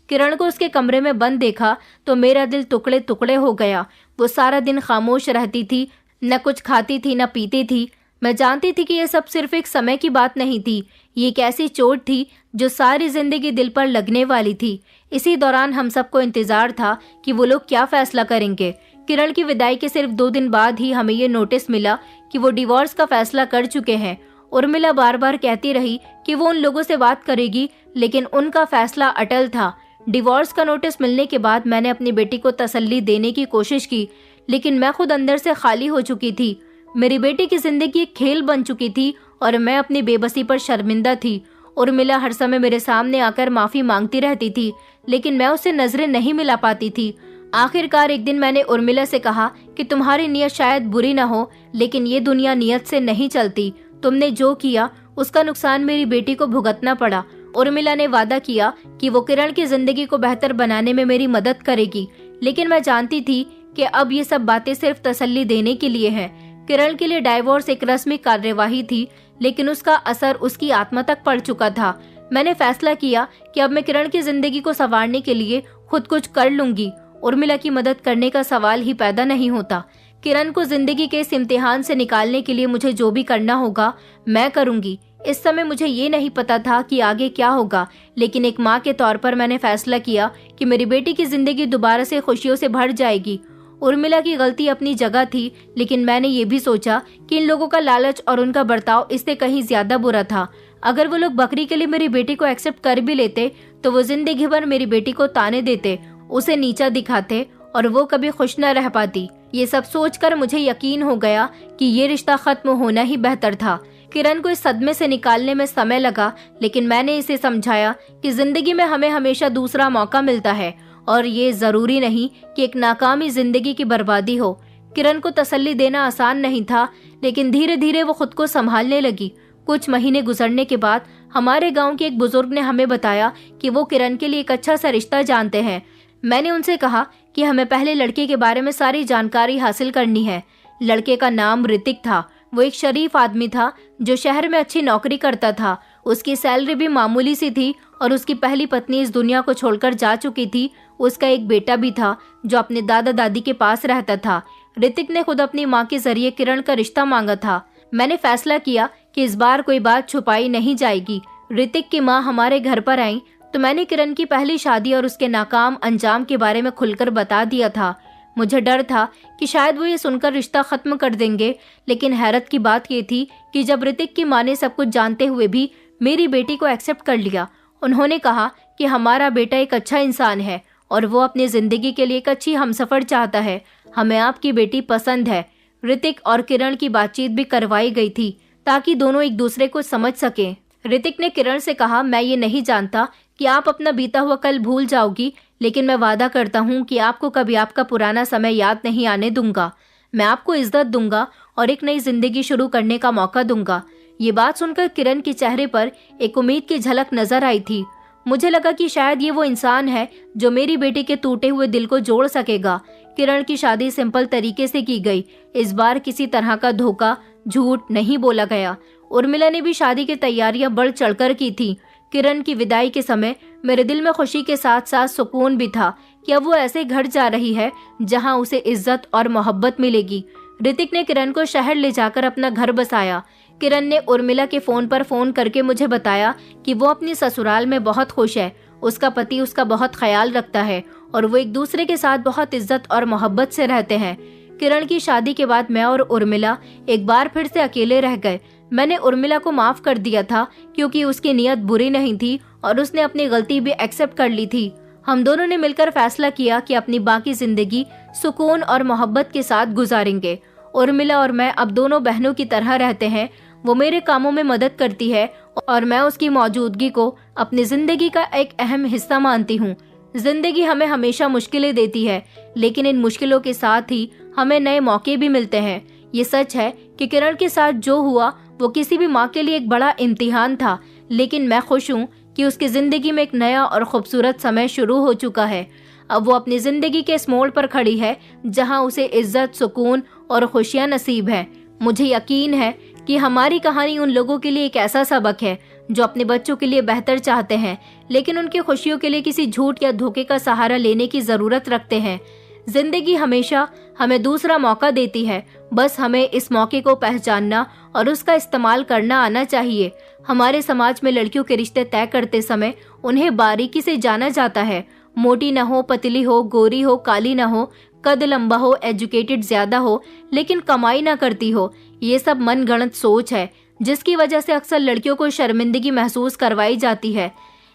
किरण को उसके कमरे में बंद देखा तो मेरा दिल टुकड़े टुकड़े हो गया। वो सारा दिन खामोश रहती थी, न कुछ खाती थी न पीती थी। मैं जानती थी कि यह सब सिर्फ एक समय की बात नहीं थी। ये एक ऐसी चोट थी जो सारी जिंदगी दिल पर लगने वाली थी। इसी दौरान हम सबको इंतजार था कि वो लोग क्या फैसला करेंगे। किरण की विदाई के सिर्फ 2 दिन बाद ही हमें ये नोटिस मिला कि वो डिवोर्स का फैसला कर चुके हैं। उर्मिला बार बार कहती रही कि वो उन लोगों से बात करेगी, लेकिन उनका फैसला अटल था। डिवोर्स का नोटिस मिलने के बाद मैंने अपनी बेटी को तसल्ली देने की कोशिश की, लेकिन मैं खुद अंदर से खाली हो चुकी थी। मेरी बेटी की जिंदगी एक खेल बन चुकी थी और मैं अपनी बेबसी पर शर्मिंदा थी। उर्मिला हर समय मेरे सामने आकर माफी मांगती रहती थी, लेकिन मैं उससे नजरें नहीं मिला पाती थी। आखिरकार एक दिन मैंने उर्मिला से कहा कि तुम्हारी नियत शायद बुरी न हो, लेकिन ये दुनिया नियत से नहीं चलती। तुमने जो किया उसका नुकसान मेरी बेटी को भुगतना पड़ा। उर्मिला ने वादा किया कि वो किरण की जिंदगी को बेहतर बनाने में मेरी मदद करेगी, लेकिन मैं जानती थी कि अब ये सब बातें सिर्फ तसल्ली देने के लिए हैं। किरण के लिए डाइवोर्स एक रस्मी कार्यवाही थी, लेकिन उसका असर उसकी आत्मा तक पड़ चुका था। मैंने फैसला किया कि अब मैं किरण की जिंदगी को संवारने के लिए खुद कुछ कर लूंगी। उर्मिला की मदद करने का सवाल ही पैदा नहीं होता। किरण को जिंदगी के इस इम्तिहान से निकालने के लिए मुझे जो भी करना होगा मैं करूंगी। इस समय मुझे ये नहीं पता था कि आगे क्या होगा, लेकिन एक माँ के तौर पर मैंने फैसला किया कि मेरी बेटी की जिंदगी दोबारा से खुशियों से भर जाएगी। उर्मिला की गलती अपनी जगह थी, लेकिन मैंने ये भी सोचा कि इन लोगों का लालच और उनका बर्ताव इससे कहीं ज्यादा बुरा था। अगर वो लोग बकरी के लिए मेरी बेटी को एक्सेप्ट कर भी लेते तो वो जिंदगी भर मेरी बेटी को ताने देते, उसे नीचा दिखाते और वो कभी खुश न रह पाती। ये सब सोचकर मुझे यकीन हो गया कि ये रिश्ता खत्म होना ही बेहतर था। किरण को इस सदमे से निकालने में समय लगा, लेकिन मैंने इसे समझाया कि जिंदगी में हमें हमेशा दूसरा मौका मिलता है और ये जरूरी नहीं कि एक नाकामी जिंदगी की बर्बादी हो। किरण को तसल्ली देना आसान नहीं था, लेकिन धीरे धीरे वो खुद को संभालने लगी। कुछ महीने गुजरने के बाद हमारे गांव के एक बुजुर्ग ने हमें बताया कि वो किरण के लिए एक अच्छा सा रिश्ता जानते हैं। मैंने उनसे कहा कि हमें पहले लड़के के बारे में सारी जानकारी हासिल करनी है। लड़के का नाम ऋतिक था। वो एक शरीफ आदमी था जो शहर में अच्छी नौकरी करता था। उसकी सैलरी भी मामूली सी थी और उसकी पहली पत्नी इस दुनिया को छोड़कर जा चुकी थी। उसका एक बेटा भी था जो अपने दादा दादी के पास रहता था। ऋतिक ने खुद अपनी माँ के जरिए किरण का रिश्ता मांगा था। मैंने फैसला किया कि इस बार कोई बात छुपाई नहीं जाएगी। ऋतिक की माँ हमारे घर पर आई तो मैंने किरण की पहली शादी और उसके नाकाम अंजाम के बारे में खुलकर बता दिया था। मुझे डर था कि शायद वो ये सुनकर रिश्ता खत्म कर देंगे, लेकिन हैरत की बात ये थी कि जब ऋतिक की माँ ने सब कुछ जानते हुए भी मेरी बेटी को एक्सेप्ट कर लिया। उन्होंने कहा कि हमारा बेटा एक अच्छा इंसान है और वो अपनी जिंदगी के लिए एक अच्छी हमसफर चाहता है। हमें आपकी बेटी पसंद है। ऋतिक और किरण की बातचीत भी करवाई गई थी ताकि दोनों एक दूसरे को समझ सकें। ऋतिक ने किरण से कहा, मैं ये नहीं जानता कि आप अपना बीता हुआ कल भूल जाओगी, लेकिन मैं वादा करता हूँ कि आपको कभी आपका पुराना समय याद नहीं आने दूंगा। मैं आपको इज्जत दूंगा और एक नई जिंदगी शुरू करने का मौका दूंगा। ये बात सुनकर किरण के चेहरे पर एक उम्मीद की झलक नजर आई थी। मुझे लगा कि शायद ये वो इंसान है जो मेरी बेटी के टूटे हुए दिल को जोड़ सकेगा। किरण की शादी सिंपल तरीके से की गई। इस बार किसी तरह का धोखा झूठ नहीं बोला गया। उर्मिला ने भी शादी की तैयारियां बढ़ चढ़कर की थी। किरण की विदाई के समय मेरे दिल में खुशी के साथ साथ सुकून भी था कि अब वो ऐसे घर जा रही है जहां उसे इज्जत और मोहब्बत मिलेगी। ऋतिक ने किरण को शहर ले जाकर अपना घर बसाया। किरण ने उर्मिला के फोन पर फोन करके मुझे बताया कि वो अपनी ससुराल में बहुत खुश है। उसका पति उसका बहुत ख्याल रखता है और वो एक दूसरे के साथ बहुत इज्जत और मोहब्बत से रहते हैं। किरण की शादी के बाद मैं और उर्मिला एक बार फिर से अकेले रह गए। मैंने उर्मिला को माफ कर दिया था क्योंकि उसकी नीयत बुरी नहीं थी और उसने अपनी गलती भी एक्सेप्ट कर ली थी। हम दोनों ने मिलकर फैसला किया कि अपनी बाकी जिंदगी सुकून और मोहब्बत के साथ गुजारेंगे। उर्मिला और मैं अब दोनों बहनों की तरह रहते हैं। वो मेरे कामों में मदद करती है और मैं उसकी मौजूदगी को अपनी जिंदगी का एक अहम हिस्सा मानती हूँ। जिंदगी हमें हमेशा मुश्किलें देती है, लेकिन इन मुश्किलों के साथ ही हमें नए मौके भी मिलते हैं। ये सच है कि किरण के साथ जो हुआ वो किसी भी माँ के लिए एक बड़ा इम्तिहान था, लेकिन मैं खुश हूँ कि उसकी जिंदगी में एक नया और खूबसूरत समय शुरू हो चुका है। अब वो अपनी जिंदगी के इस मोड़ पर खड़ी है जहाँ उसे इज्जत, सुकून और खुशियाँ नसीब है। मुझे यकीन है कि हमारी कहानी उन लोगों के लिए एक ऐसा सबक है जो अपने बच्चों के लिए बेहतर चाहते हैं, लेकिन उनकी खुशियों के लिए किसी झूठ या धोखे का सहारा लेने की जरूरत रखते हैं। जिंदगी हमेशा हमें दूसरा मौका देती है, बस हमें इस मौके को पहचानना और उसका इस्तेमाल करना आना चाहिए। हमारे समाज में लड़कियों के रिश्ते तय करते समय उन्हें बारीकी से जाना जाता है। मोटी न हो, पतली हो, गोरी हो, काली न हो, कद लंबा हो, एजुकेटेड ज्यादा हो, लेकिन कमाई ना करती हो। ये सब मनगढ़ंत सोच है जिसकी वजह से अक्सर लड़कियों को शर्मिंदगी महसूस करवाई जाती है।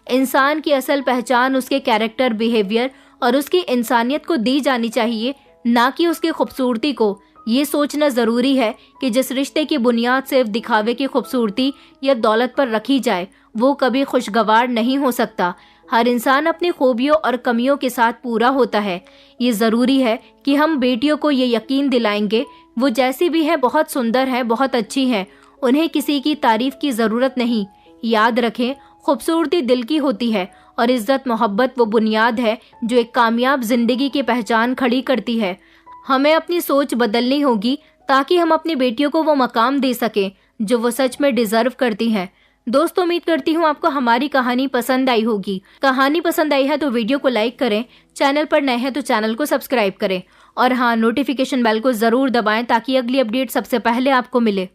इंसान की असल पहचान उसके कैरेक्टर, बिहेवियर और उसकी इंसानियत को दी जानी चाहिए, ना कि उसकी खूबसूरती को। ये सोचना जरूरी है कि जिस रिश्ते की बुनियाद सिर्फ दिखावे की खूबसूरती या दौलत पर रखी जाए वो कभी खुशगवार नहीं हो सकता। हर इंसान अपनी खूबियों और कमियों के साथ पूरा होता है। ये जरूरी है कि हम बेटियों को ये यकीन दिलाएंगे वो जैसी भी है बहुत सुंदर है, बहुत अच्छी है, उन्हें किसी की तारीफ की जरूरत नहीं। याद रखें, खूबसूरती दिल की होती है और इज्जत मोहब्बत वो बुनियाद है जो एक कामयाब जिंदगी की पहचान खड़ी करती है। हमें अपनी सोच बदलनी होगी ताकि हम अपनी बेटियों को वो मकाम दे सकें जो वो सच में डिजर्व करती हैं। दोस्तों, उम्मीद करती हूँ आपको हमारी कहानी पसंद आई होगी। कहानी पसंद आई है तो वीडियो को लाइक करें, चैनल पर नए हैं तो चैनल को सब्सक्राइब करें और हाँ, नोटिफिकेशन बेल को जरूर दबाएं ताकि अगली अपडेट सबसे पहले आपको मिले।